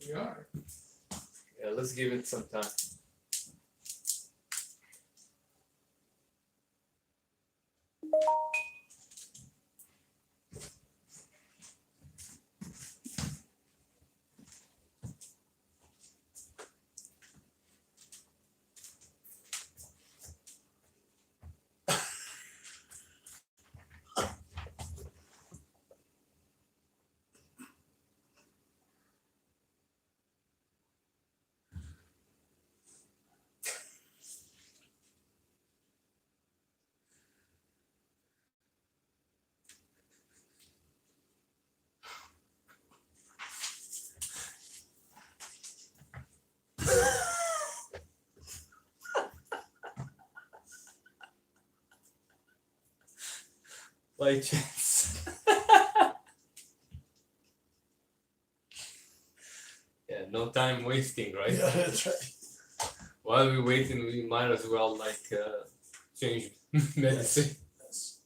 We are. Yeah, let's give it some time. By chance. Yeah, no time wasting, right? Yeah, that's right. While we're waiting, we might as well change medicine. Yes.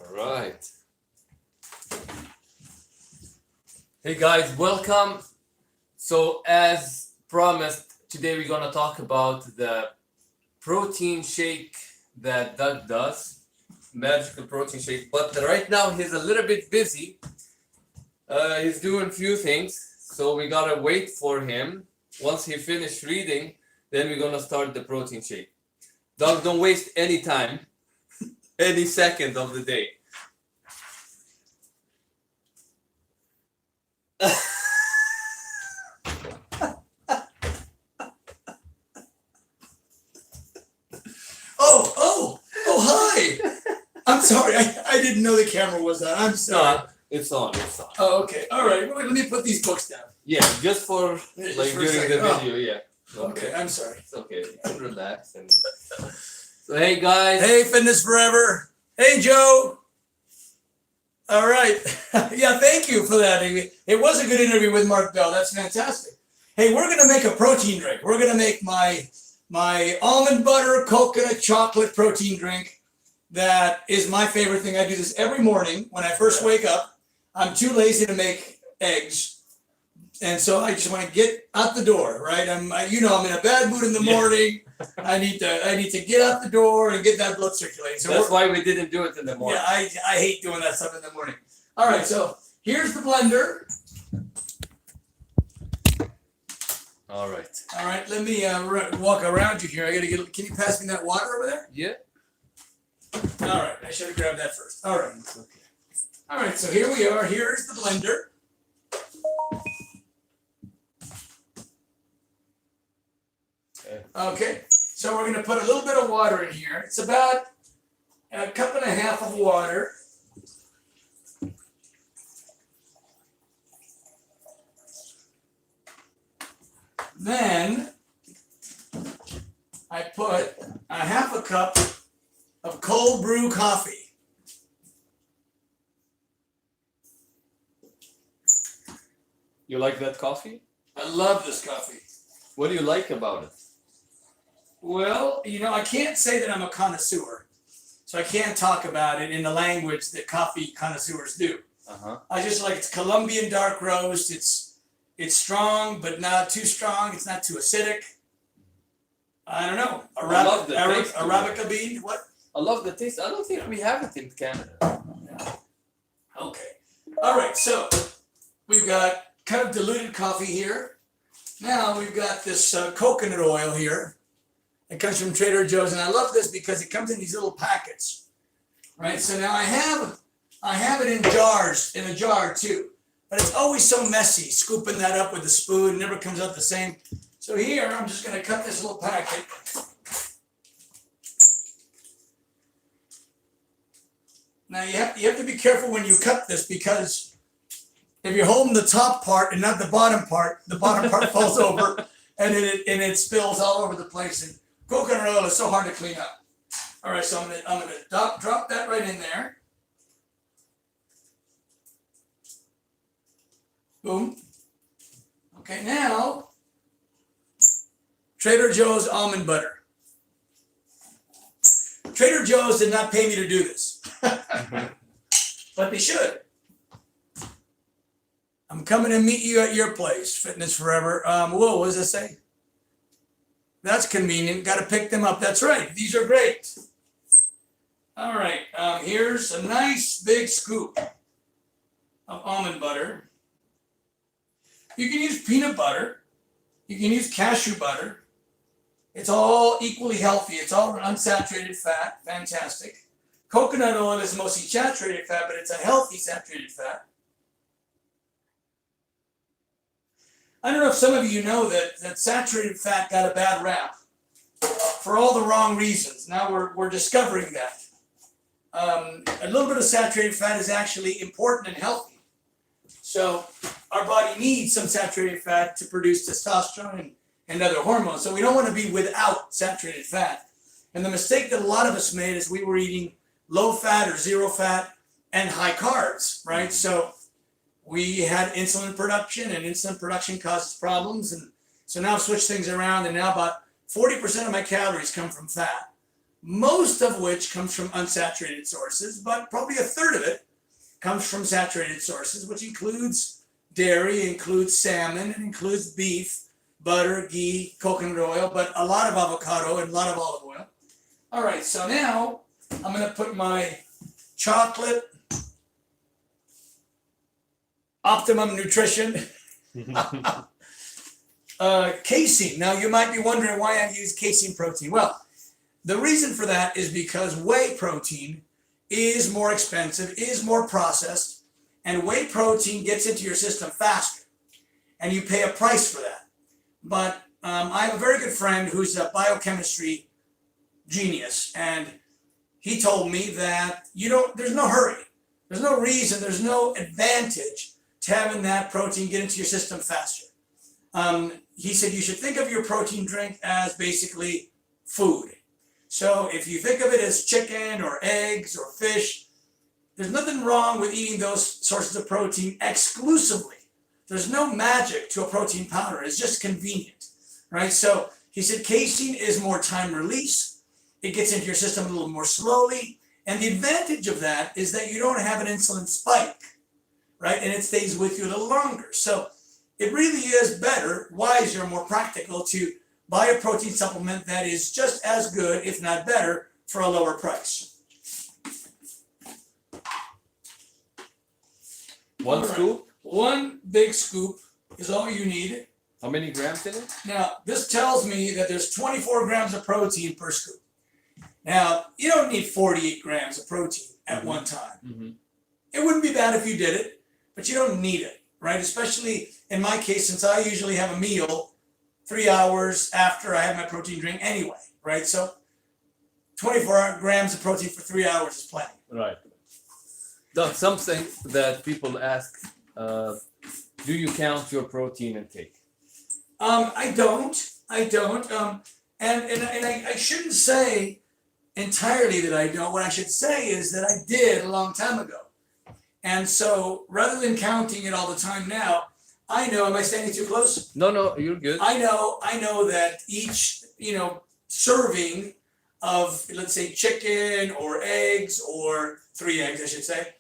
All right. Hey guys, welcome. So as promised, today we're gonna talk about the protein shake that Doug does, magical protein shake. But right now he's a little bit busy. He's doing a few things, so we gotta wait for him. Once he finished reading, then we're gonna start the protein shake. Doug, don't waste any time, any second of the day. Oh, hi. I'm sorry. I didn't know the camera was on. I'm sorry. No, it's on. It's on. Oh, okay. All right. Well, let me put these books down. Yeah, just for Just like for a during second. the Oh. video. Yeah. Okay. I'm sorry. It's okay. You can relax and. So hey guys. Hey, Fitness Forever. Hey, Joe. All right. Yeah, thank you for that. It was a good interview with Mark Bell. That's fantastic. Hey, we're going to make a protein drink. We're going to make my almond butter coconut chocolate protein drink. That is my favorite thing. I do this every morning when I first wake up. I'm too lazy to make eggs. And so I just want to get out the door, right? I'm in a bad mood in the morning. I need to get out the door and get that blood circulating. So That's why we didn't do it in the morning. yeah, I hate doing that stuff in the morning. All right, so here's the blender. All right. All right, let me walk around you here. I gotta get. Can you pass me that water over there? Yeah. All right, I should have grabbed that first. All right. It's okay. All right, so here we are. Here's the blender. Okay, so we're going to put a little bit of water in here. It's about a cup and a half of water. Then I put a half a cup of cold brew coffee. You like that coffee? I love this coffee. What do you like about it? Well, I can't say that I'm a connoisseur, so I can't talk about it in the language that coffee connoisseurs do. Uh-huh. I just like it's Colombian dark roast. It's strong, but not too strong. It's not too acidic. I don't know. I love the taste of it. Arabica bean? What? I love the taste. I don't think we have it in Canada. Okay. All right. So we've got kind of diluted coffee here. Now we've got this coconut oil here. It comes from Trader Joe's, and I love this because it comes in these little packets, right? So now I have it in jars, in a jar too, but it's always so messy scooping that up with a spoon. It never comes out the same. So here I'm just going to cut this little packet. Now you have to be careful when you cut this because if you're holding the top part and not the bottom part falls over and it spills all over the place. And coconut oil is so hard to clean up. All right, so I'm gonna drop that right in there. Boom. Okay, now Trader Joe's almond butter. Trader Joe's did not pay me to do this, but they should. I'm coming to meet you at your place, Fitness Forever. Whoa, what does it say? That's convenient. Got to pick them up. That's right. These are great. All right. Here's a nice big scoop of almond butter. You can use peanut butter. You can use cashew butter. It's all equally healthy. It's all unsaturated fat. Fantastic. Coconut oil is mostly saturated fat, but it's a healthy saturated fat. I don't know if some of you know that saturated fat got a bad rap for all the wrong reasons. Now we're discovering that. A little bit of saturated fat is actually important and healthy. So our body needs some saturated fat to produce testosterone and other hormones. So we don't want to be without saturated fat. And the mistake that a lot of us made is we were eating low fat or zero fat and high carbs, right? So we had insulin production, and insulin production causes problems. And so now I've switched things around, and now about 40% of my calories come from fat, most of which comes from unsaturated sources, but probably a third of it comes from saturated sources, which includes dairy, includes salmon, and includes beef, butter, ghee, coconut oil, but a lot of avocado and a lot of olive oil. All right, so now I'm going to put my chocolate Optimum Nutrition casein. Now you might be wondering why I use casein protein. Well, the reason for that is because whey protein is more expensive, is more processed, and whey protein gets into your system faster, and you pay a price for that. But I have a very good friend who's a biochemistry genius, and he told me that there's no hurry, there's no reason, there's no advantage to having that protein get into your system faster. He said you should think of your protein drink as basically food. So if you think of it as chicken or eggs or fish, there's nothing wrong with eating those sources of protein exclusively. There's no magic to a protein powder. It's just convenient, right? So he said casein is more time release. It gets into your system a little more slowly. And the advantage of that is that you don't have an insulin spike, right? And it stays with you a little longer. So it really is better, wiser, more practical to buy a protein supplement that is just as good, if not better, for a lower price. One All right. scoop? One big scoop is all you need. How many grams in it? Now, this tells me that there's 24 grams of protein per scoop. Now, you don't need 48 grams of protein at one time. Mm-hmm. It wouldn't be bad if you did it, but you don't need it, right? Especially in my case, since I usually have a meal 3 hours after I have my protein drink anyway, right? So 24 grams of protein for 3 hours is plenty. Right. That's something that people ask, do you count your protein intake? I don't. And I shouldn't say entirely that I don't. What I should say is that I did a long time ago. And so rather than counting it all the time now, I know, am I standing too close? No, you're good. I know that each, serving of, let's say, chicken or eggs, or 3 eggs, I should say,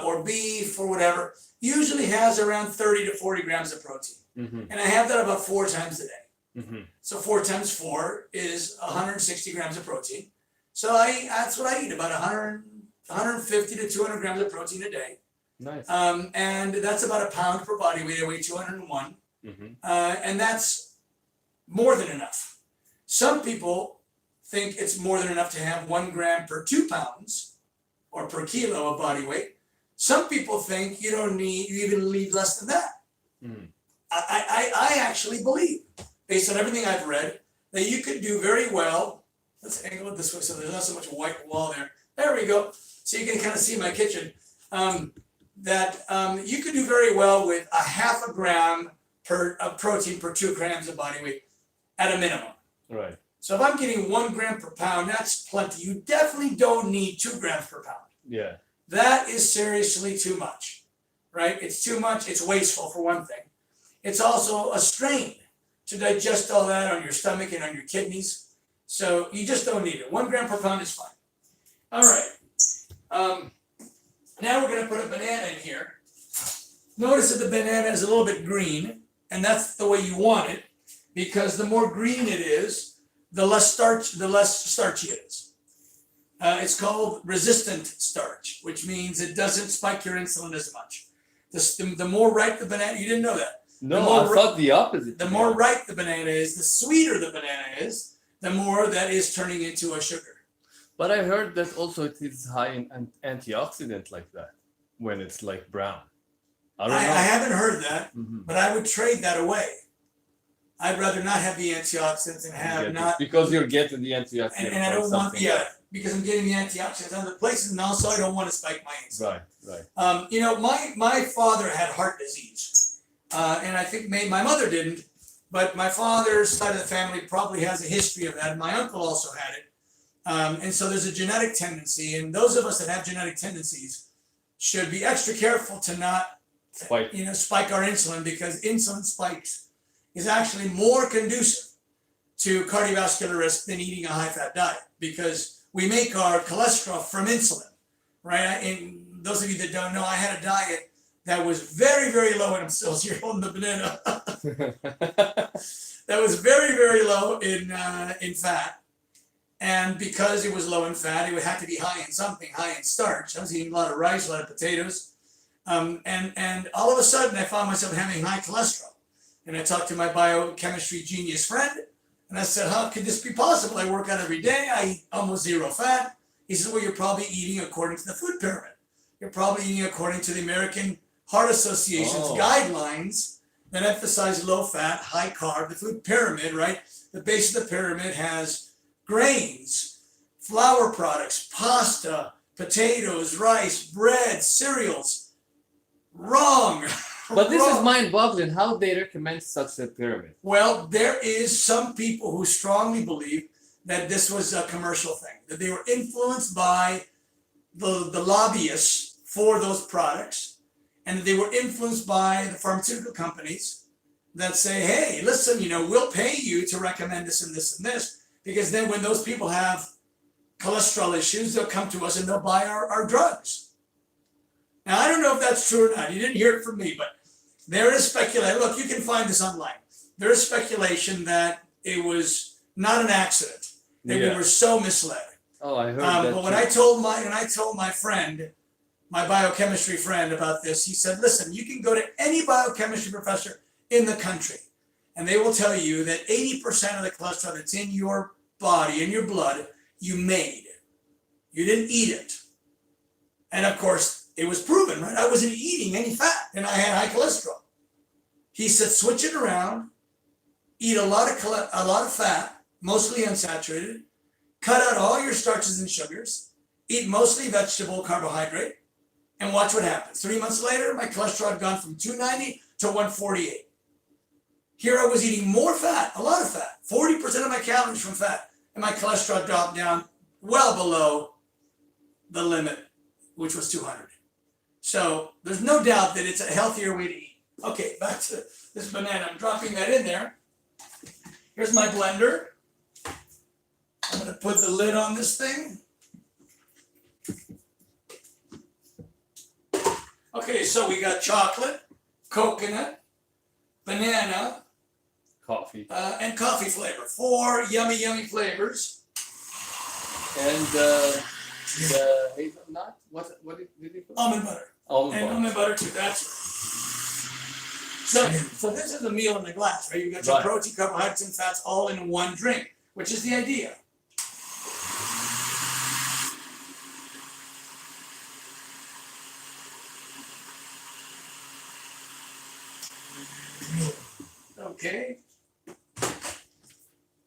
or beef or whatever, usually has around 30 to 40 grams of protein. Mm-hmm. And I have that about 4 times a day. Mm-hmm. So 4 times 4 is 160 grams of protein. So that's what I eat, about 150 to 200 grams of protein a day. Nice. And that's about a pound per body weight. I weigh 201. Mm-hmm. And that's more than enough. Some people think it's more than enough to have 1 gram per 2 pounds or per kilo of body weight. Some people think you even need less than that. Mm. I actually believe, based on everything I've read, that you could do very well. Let's angle it this way so there's not so much white wall there. There we go. So you can kind of see my kitchen. That you could do very well with a half a gram of protein per 2 grams of body weight at a minimum. Right. So if I'm getting 1 gram per pound, that's plenty. You definitely don't need 2 grams per pound. Yeah. That is seriously too much, right? It's too much. It's wasteful, for one thing. It's also a strain to digest all that on your stomach and on your kidneys. So you just don't need it. 1 gram per pound is fine. All right. Now we're going to put a banana in here. Notice that the banana is a little bit green, and that's the way you want it, because the more green it is, the less starchy it is. It's called resistant starch, which means it doesn't spike your insulin as much. The more ripe the banana, you didn't know that. No, I thought the opposite. The more ripe the banana is, the sweeter the banana is, the more that is turning into a sugar. But I heard that also it is high in antioxidant like that when it's like brown. I don't know. I haven't heard that, Mhm. but I would trade that away. I'd rather not have the antioxidants and have not. Because you're getting the antioxidant. And I from don't want, something yeah, else. because I'm getting the antioxidants other places, and also I don't want to spike my insulin. Right. You know, my father had heart disease, and I think my mother didn't, but my father's side of the family probably has a history of that. And my uncle also had it, and so there's a genetic tendency, and those of us that have genetic tendencies should be extra careful to not, spike our insulin, because insulin spikes is actually more conducive to cardiovascular risk than eating a high-fat diet, because we make our cholesterol from insulin, right? And those of you that don't know, I had a diet that was very, very low, and I'm still here holding the banana. That was very, very low in fat, and because it was low in fat, it would have to be high in something, high in starch. I was eating a lot of rice, a lot of potatoes, and all of a sudden, I found myself having high cholesterol. And I talked to my biochemistry genius friend, and I said, how could this be possible? I work out every day. I eat almost zero fat. He says, well, you're probably eating according to the food pyramid. You're probably eating according to the American Heart Association's guidelines that emphasize low fat, high carb, the food pyramid, right? The base of the pyramid has grains, flour products, pasta, potatoes, rice, bread, cereals. Wrong. But this is mind-boggling. How they recommend such a pyramid? Well, there is some people who strongly believe that this was a commercial thing, that they were influenced by the lobbyists for those products, and that they were influenced by the pharmaceutical companies that say, hey, listen, we'll pay you to recommend this and this and this, because then when those people have cholesterol issues, they'll come to us and they'll buy our drugs. Now, I don't know if that's true or not. You didn't hear it from me, but there is speculation. Look, you can find this online. There is speculation that it was not an accident, that we were so misled. Oh, I heard that. But when I told my friend, my biochemistry friend about this, he said, listen, you can go to any biochemistry professor in the country, and they will tell you that 80% of the cholesterol that's in your body, in your blood, you made. You didn't eat it. And of course, it was proven, right? I wasn't eating any fat, and I had high cholesterol. He said, switch it around, eat a lot of fat, mostly unsaturated, cut out all your starches and sugars, eat mostly vegetable carbohydrate, and watch what happens. 3 months later, my cholesterol had gone from 290 to 148. Here I was eating more fat, a lot of fat, 40% of my calories from fat, and my cholesterol dropped down well below the limit, which was 200. So there's no doubt that it's a healthier way to eat. Okay, back to this banana. I'm dropping that in there. Here's my blender. I'm going to put the lid on this thing. Okay, so we got chocolate, coconut, banana, coffee, and coffee flavor. 4 yummy, yummy flavors. And the hazelnut. What did you put? Almond butter. Almond butter too. That's right. So this is a meal in a glass, right? You've got your protein, carbohydrates, and fats all in one drink, which is the idea. Okay.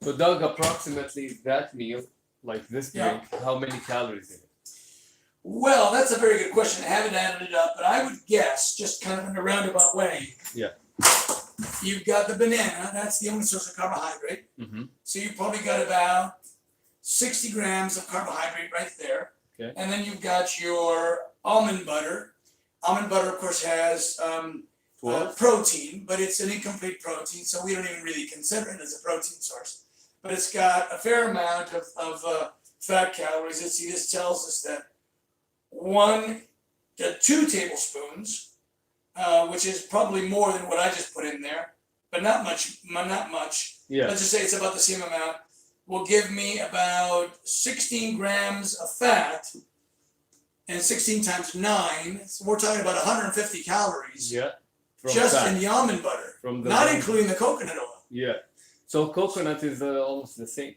So Doug, approximately that meal, like this drink, how many calories in it? Well, that's a very good question. I haven't added it up, but I would guess, just kind of in a roundabout way. Yeah. You've got the banana. That's the only source of carbohydrate. Mm-hmm. So you've probably got about 60 grams of carbohydrate right there. Okay. And then you've got your almond butter. Almond butter, of course, has protein, but it's an incomplete protein, so we don't even really consider it as a protein source. But it's got a fair amount of fat calories. Let's see, this tells us that 1 to 2 tablespoons, which is probably more than what I just put in there, but not much. Not much. Yeah. Let's just say it's about the same amount. Will give me about 16 grams of fat, and 16 times 9. So we're talking about 150 calories. Yeah. Just in the almond butter, not including the coconut oil. Yeah. So coconut is almost the same.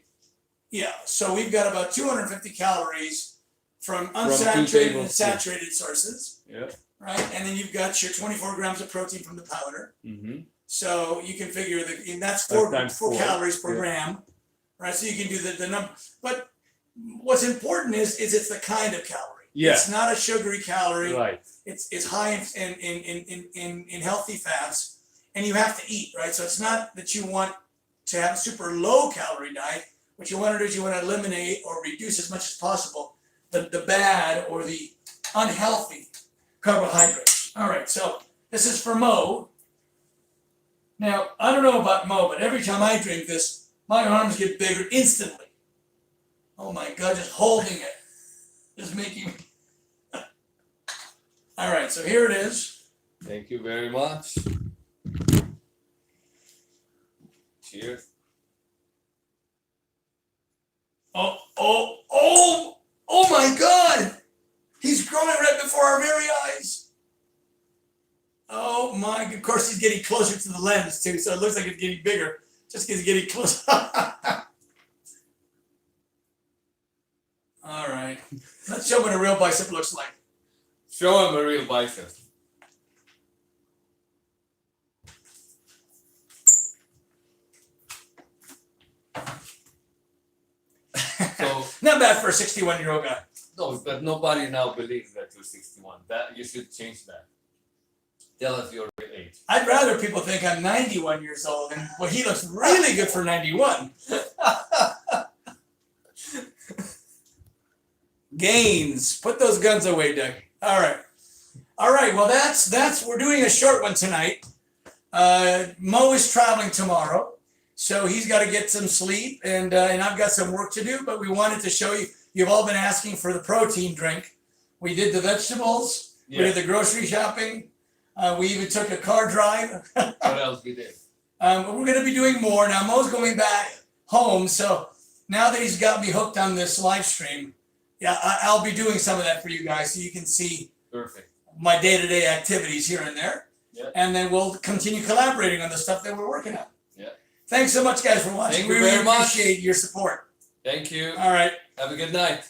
Yeah. So we've got about 250 calories from unsaturated and saturated sources. Yeah. Right, and then you've got your 24 grams of protein from the powder. Mm-hmm. So you can figure that, and that's four calories per gram. Right. So you can do the number. But what's important is it's the kind of calorie. Yeah. It's not a sugary calorie. Right. It's high in healthy fats, and you have to eat, right? So it's not that you want to have a super low calorie diet. What you want to do is you want to eliminate or reduce as much as possible the bad or the unhealthy carbohydrates. All right, so this is for Mo. Now, I don't know about Mo, but every time I drink this, my arms get bigger instantly. Oh my God, just holding it is making me. All right, so here it is. Thank you very much. Cheers. Oh my God! He's growing right before our very eyes. Oh my, of course he's getting closer to the lens too, so it looks like it's getting bigger. Just because it's getting closer. All right, let's show what a real bicep looks like. Show him a real bicep. So not bad for a 61-year-old guy. no, but nobody now believes that you're 61. That you should change that. Tell us your real age. I'd rather people think I'm 91 years old, and well, he looks really good for 91. Gains. Put those guns away, Doug. All right. Well, that's we're doing a short one tonight. Mo is traveling tomorrow, so he's got to get some sleep, and I've got some work to do. But we wanted to show you. You've all been asking for the protein drink. We did the vegetables. Yeah. We did the grocery shopping. We even took a car drive. What else we did? We're going to be doing more now. Mo's going back home, so now that he's got me hooked on this live stream, yeah, I'll be doing some of that for you guys, so you can see Perfect. my day-to-day activities here and there. Yeah. And then we'll continue collaborating on the stuff that we're working on. Yeah. Thanks so much, guys, for watching. Thank you we really very much. appreciate your support. Thank you. All right. Have a good night.